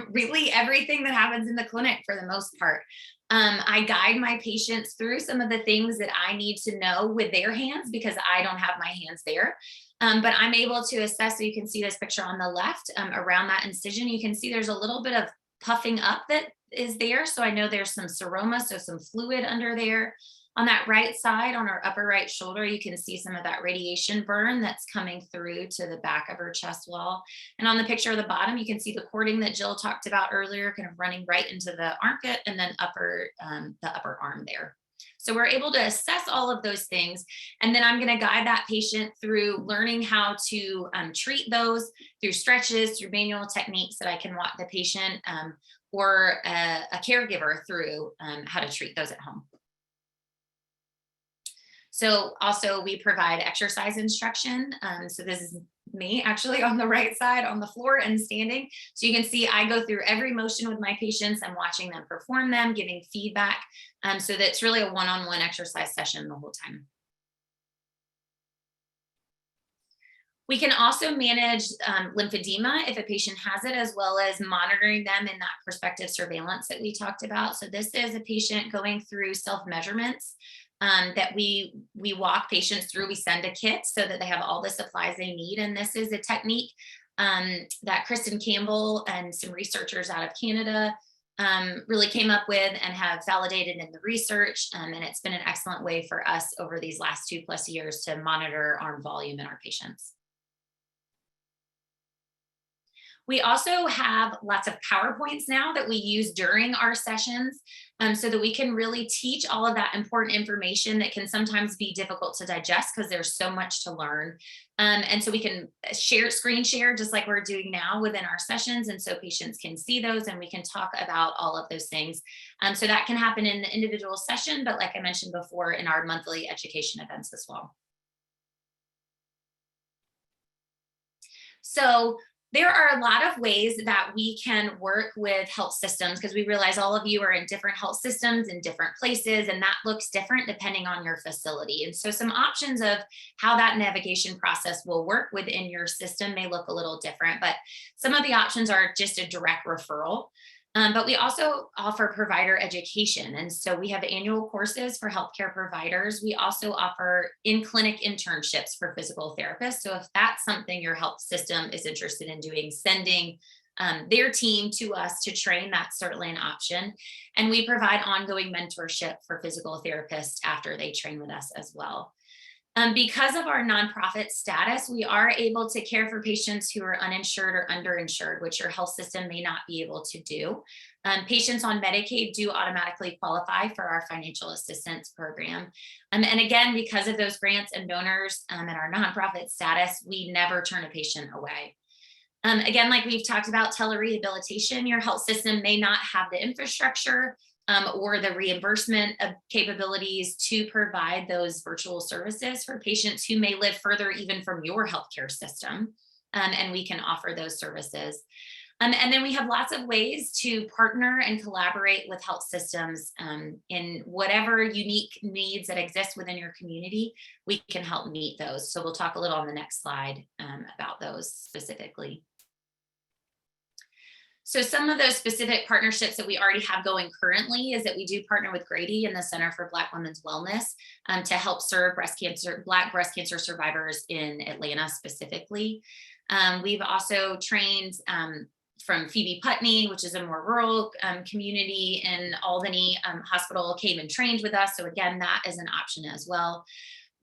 really everything that happens in the clinic for the most part. I guide my patients through some of the things that I need to know with their hands because I don't have my hands there. But I'm able to assess, so you can see this picture on the left around that incision, you can see there's a little bit of puffing up that is there. So I know there's some seroma, so some fluid under there. On that right side, on her upper right shoulder, you can see some of that radiation burn that's coming through to the back of her chest wall. And on the picture of the bottom, you can see the cording that Jill talked about earlier, kind of running right into the armpit and then the upper arm there. So we're able to assess all of those things. And then I'm going to guide that patient through learning how to treat those through stretches, through manual techniques that I can walk the patient or a caregiver through how to treat those at home. So also we provide exercise instruction. So this is me actually on the right side on the floor and standing. So you can see I go through every motion with my patients. I'm watching them perform them, giving feedback. So that's really a one-on-one exercise session the whole time. We can also manage lymphedema if a patient has it, as well as monitoring them in that prospective surveillance that we talked about. So this is a patient going through self-measurements that we walk patients through. We send a kit so that they have all the supplies they need. And this is a technique that Kristen Campbell and some researchers out of Canada really came up with and have validated in the research. And it's been an excellent way for us over these last 2+ years to monitor arm volume in our patients. We also have lots of PowerPoints now that we use during our sessions so that we can really teach all of that important information that can sometimes be difficult to digest because there's so much to learn. And so we can screen share just like we're doing now within our sessions. And so patients can see those and we can talk about all of those things. So that can happen in the individual session, but like I mentioned before, in our monthly education events as well. So there are a lot of ways that we can work with health systems because we realize all of you are in different health systems in different places, and that looks different depending on your facility. And so some options of how that navigation process will work within your system may look a little different, but some of the options are just a direct referral. But we also offer provider education. And so we have annual courses for healthcare providers. We also offer in-clinic internships for physical therapists. So if that's something your health system is interested in doing, sending their team to us to train, that's certainly an option. And we provide ongoing mentorship for physical therapists after they train with us as well. Because of our nonprofit status, we are able to care for patients who are uninsured or underinsured, which your health system may not be able to do. Patients on Medicaid do automatically qualify for our financial assistance program. And again, because of those grants and donors and our nonprofit status, we never turn a patient away. Again, like we've talked about telerehabilitation, your health system may not have the infrastructure or the reimbursement of capabilities to provide those virtual services for patients who may live further even from your healthcare system. And we can offer those services. And then we have lots of ways to partner and collaborate with health systems in whatever unique needs that exist within your community. We can help meet those. So we'll talk a little on the next slide about those specifically. So some of those specific partnerships that we already have going currently is that we do partner with Grady and the Center for Black Women's Wellness to help serve Black breast cancer survivors in Atlanta specifically. We've also trained from Phoebe Putney, which is a more rural community in Albany hospital, came and trained with us. So again, that is an option as well.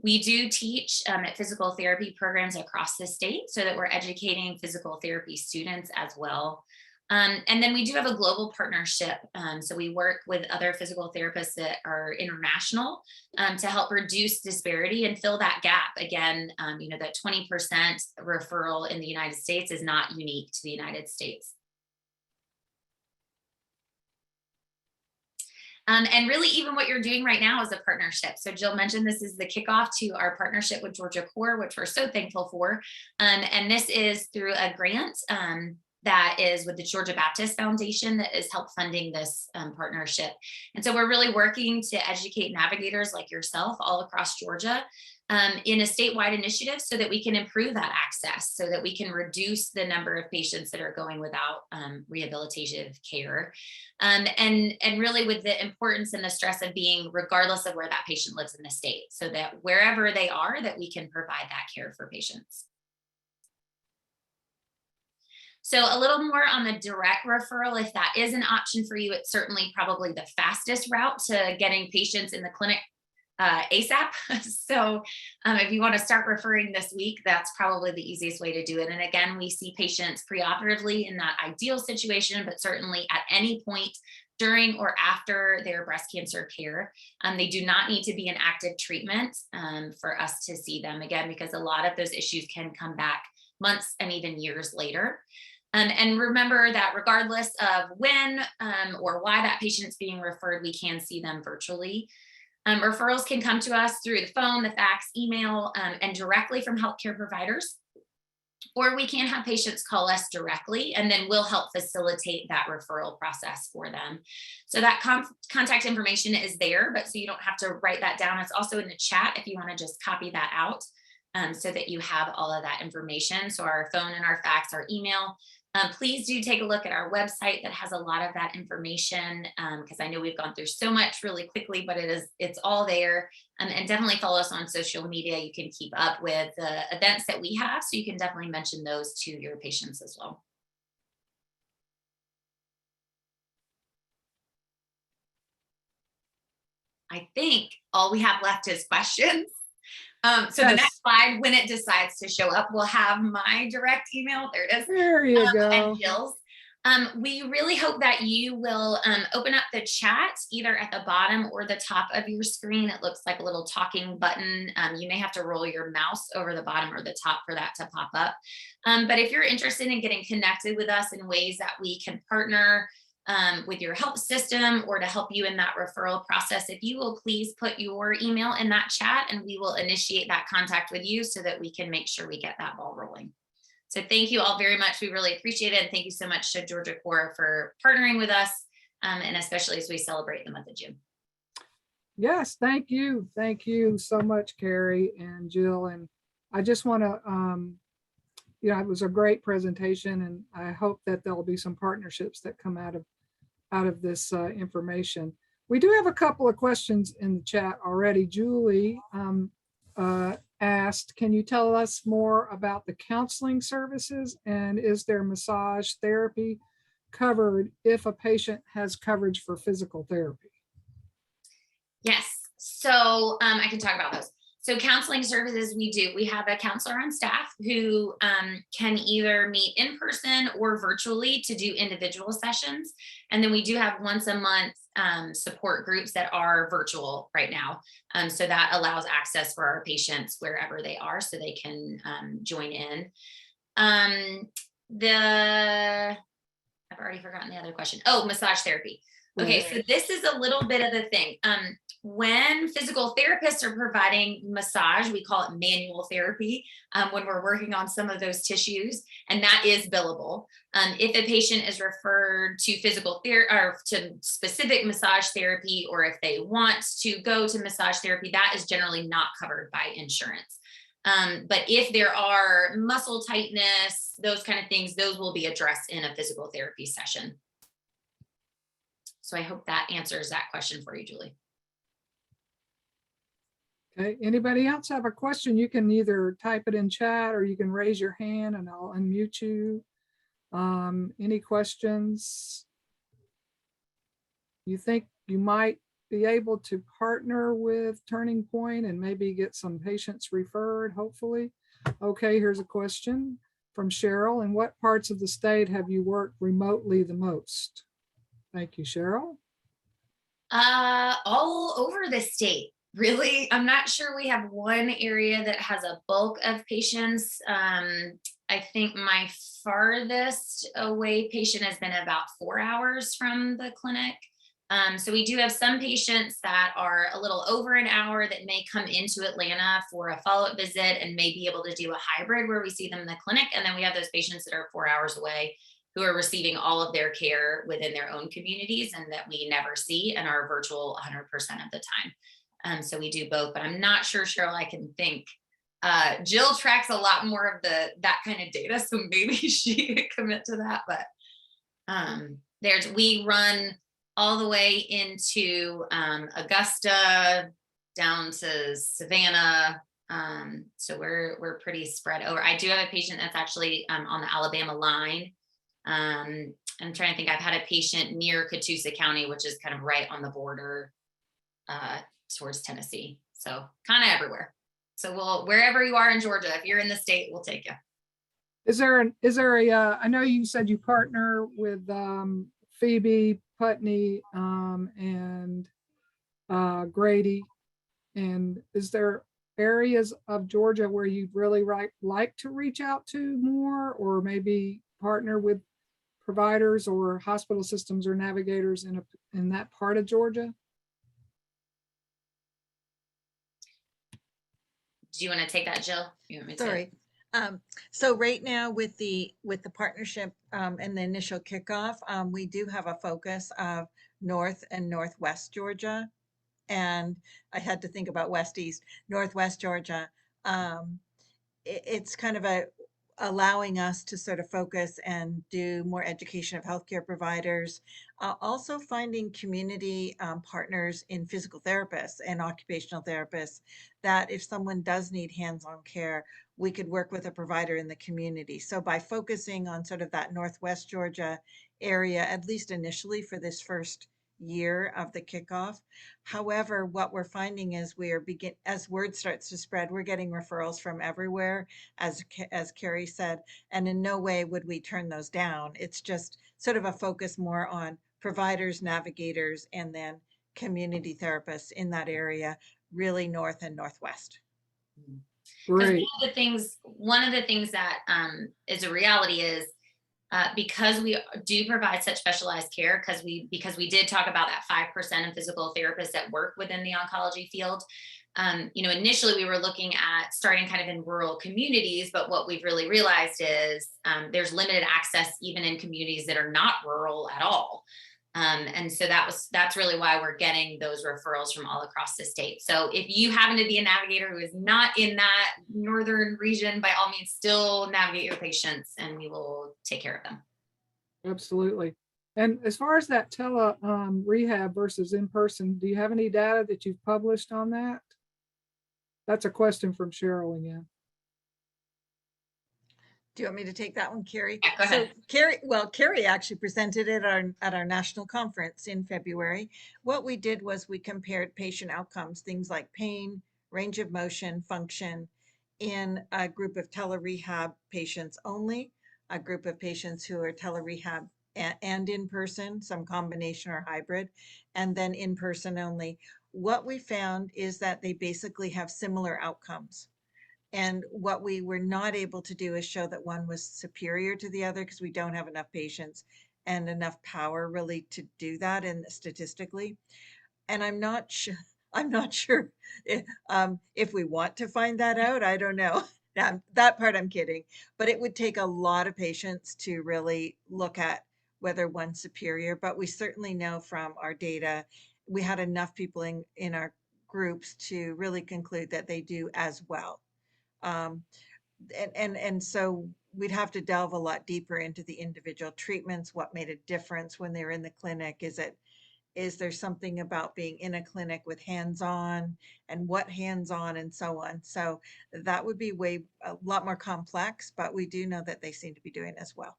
We do teach at physical therapy programs across the state so that we're educating physical therapy students as well. And then we do have a global partnership. So we work with other physical therapists that are international to help reduce disparity and fill that gap. Again, that 20% referral in the United States is not unique to the United States. And really, even what you're doing right now is a partnership. So Jill mentioned this is the kickoff to our partnership with Georgia Core, which we're so thankful for. And this is through a grant that is with the Georgia Baptist Foundation that is help funding this partnership. And so we're really working to educate navigators like yourself all across Georgia in a statewide initiative so that we can improve that access, so that we can reduce the number of patients that are going without rehabilitative care. And really with the importance and the stress of being regardless of where that patient lives in the state, so that wherever they are, that we can provide that care for patients. So a little more on the direct referral, if that is an option for you, it's certainly probably the fastest route to getting patients in the clinic ASAP. So if you want to start referring this week, that's probably the easiest way to do it. And again, we see patients preoperatively in that ideal situation, but certainly at any point during or after their breast cancer care. They do not need to be in active treatment for us to see them again, because a lot of those issues can come back months and even years later. And remember that regardless of when or why that patient's being referred, we can see them virtually. Referrals can come to us through the phone, the fax, email, and directly from healthcare providers. Or we can have patients call us directly, and then we'll help facilitate that referral process for them. So that contact information is there, but so you don't have to write that down. It's also in the chat if you want to just copy that out so that you have all of that information. So our phone and our fax, our email. Please do take a look at our website that has a lot of that information because I know we've gone through so much really quickly, but it's all there. And definitely follow us on social media. You can keep up with the events that we have, so you can definitely mention those to your patients as well. I think all we have left is questions. So yes. The next slide, when it decides to show up, we'll have my direct email. There it is. There you go. And Jill's. We really hope that you will open up the chat either at the bottom or the top of your screen. It looks like a little talking button. You may have to roll your mouse over the bottom or the top for that to pop up. But if you're interested in getting connected with us in ways that we can partner with your health system or to help you in that referral process, if you will please put your email in that chat and we will initiate that contact with you so that we can make sure we get that ball rolling. So thank you all very much. We really appreciate it. And thank you so much to Georgia Core for partnering with us and especially as we celebrate the month of June. Yes, thank you. Thank you so much, Carrie and Jill. And I just want to, it was a great presentation, and I hope that there'll be some partnerships that come out of this information. We do have a couple of questions in the chat already. Julie asked, can you tell us more about the counseling services, and is there massage therapy covered if a patient has coverage for physical therapy? Yes, so I can talk about those. So counseling services, we have a counselor on staff who can either meet in person or virtually to do individual sessions. And then we do have once a month support groups that are virtual right now. So that allows access for our patients wherever they are so they can join in. I've already forgotten the other question. Oh, massage therapy. Okay, Right. so this is a little bit of the thing. When physical therapists are providing massage, we call it manual therapy when we're working on some of those tissues, and that is billable. If a patient is referred to physical therapy or to specific massage therapy, or if they want to go to massage therapy, that is generally not covered by insurance. But if there are muscle tightness, those kind of things, those will be addressed in a physical therapy session. So I hope that answers that question for you, Julie. Okay, anybody else have a question? You can either type it in chat or you can raise your hand and I'll unmute you. Any questions? You think you might be able to partner with Turning Point and maybe get some patients referred, hopefully? Okay, here's a question from Cheryl. In what parts of the state have you worked remotely the most? Thank you, Cheryl. All over the state, really. I'm not sure we have one area that has a bulk of patients. I think my farthest away patient has been about 4 hours from the clinic. So we do have some patients that are a little over an hour that may come into Atlanta for a follow-up visit and may be able to do a hybrid where we see them in the clinic. And then we have those patients that are 4 hours away who are receiving all of their care within their own communities and that we never see and are virtual 100% of the time. So we do both, but I'm not sure, Cheryl, I can think. Jill tracks a lot more of that kind of data, so maybe she could commit to that. But we run all the way into Augusta, down to Savannah. So we're pretty spread over. I do have a patient that's actually on the Alabama line. I'm trying to think. I've had a patient near Catoosa County, which is kind of right on the border towards Tennessee. So kind of everywhere. So wherever you are in Georgia, if you're in the state, we'll take you. Is there a, I know you said you partner with Phoebe, Putney, and Grady. And is there areas of Georgia where you'd really like to reach out to more, or maybe partner with providers or hospital systems or navigators in that part of Georgia? Do you want to take that, Jill? You want me to? Sorry. So right now with the partnership and the initial kickoff, we do have a focus of North and Northwest Georgia. And I had to think about West East, Northwest Georgia. It's kind of allowing us to sort of focus and do more education of healthcare providers, also finding community partners in physical therapists and occupational therapists, that if someone does need hands-on care, we could work with a provider in the community. So by focusing on sort of that Northwest Georgia area, at least initially for this first year of the kickoff. However, what we're finding is as word starts to spread, we're getting referrals from everywhere, as Carrie said, and in no way would we turn those down. It's just sort of a focus more on providers, navigators, and then community therapists in that area, really North and Northwest. Great. One of the things that is a reality is because we do provide such specialized care, because we did talk about that 5% of physical therapists that work within the oncology field. Initially we were looking at starting kind of in rural communities, but what we've really realized is there's limited access even in communities that are not rural at all. And so that's really why we're getting those referrals from all across the state. So if you happen to be a navigator who is not in that northern region, by all means, still navigate your patients and we will take care of them. Absolutely. And as far as that tele rehab versus in person, do you have any data that you've published on that? That's a question from Cheryl again. Do you want me to take that one, Carrie? Yeah, go ahead. So Carrie actually presented it at our national conference in February. What we did was we compared patient outcomes, things like pain, range of motion, function, in a group of tele-rehab patients only, a group of patients who are tele-rehab and in person, some combination or hybrid, and then in person only. What we found is that they basically have similar outcomes. And what we were not able to do is show that one was superior to the other because we don't have enough patients. and enough power really to do that and statistically. And I'm not sure if we want to find that out. I don't know. That part I'm kidding. But it would take a lot of patience to really look at whether one's superior. But we certainly know from our data, we had enough people in our groups to really conclude that they do as well. Um, and so we'd have to delve a lot deeper into the individual treatments, what made a difference when they're in the clinic. Is there something about being in a clinic with hands-on, and what hands-on, and so on? So that would be a lot more complex, but we do know that they seem to be doing as well.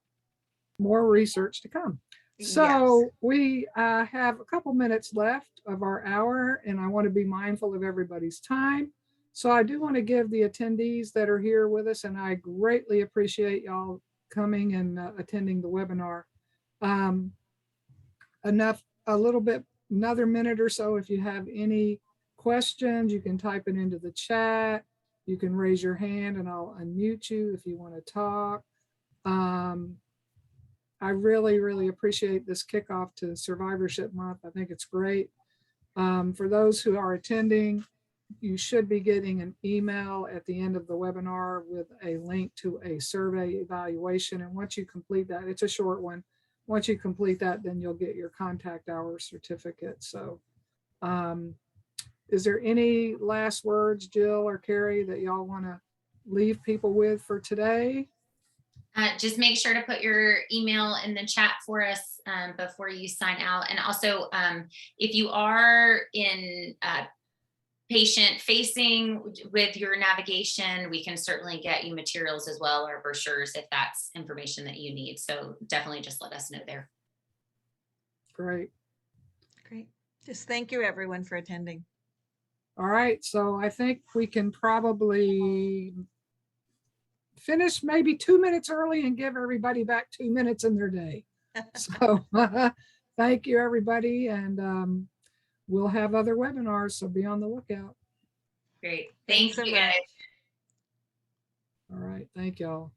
More research to come. Yes. So we have a couple minutes left of our hour, and I want to be mindful of everybody's time. So I do want to give the attendees that are here with us, and I greatly appreciate y'all coming and attending the webinar. A little bit, another minute or so. If you have any questions, you can type it into the chat. You can raise your hand and I'll unmute you if you want to talk. I really, really appreciate this kickoff to Survivorship Month. I think it's great. For those who are attending, you should be getting an email at the end of the webinar with a link to a survey evaluation. And once you complete that, it's a short one. Once you complete that, then you'll get your contact hour certificate. So is there any last words, Jill or Carrie, that y'all want to leave people with for today? Just make sure to put your email in the chat for us before you sign out. And also, if you are in patient facing with your navigation, we can certainly get you materials as well, or brochures if that's information that you need. So definitely just let us know there. Great. Great. Just thank you everyone for attending. All right. So I think we can probably finish maybe 2 minutes early and give everybody back 2 minutes in their day. So thank you, everybody. And we'll have other webinars, so be on the lookout. Great. Thanks Thank so you, much. guys. All right. Thank y'all.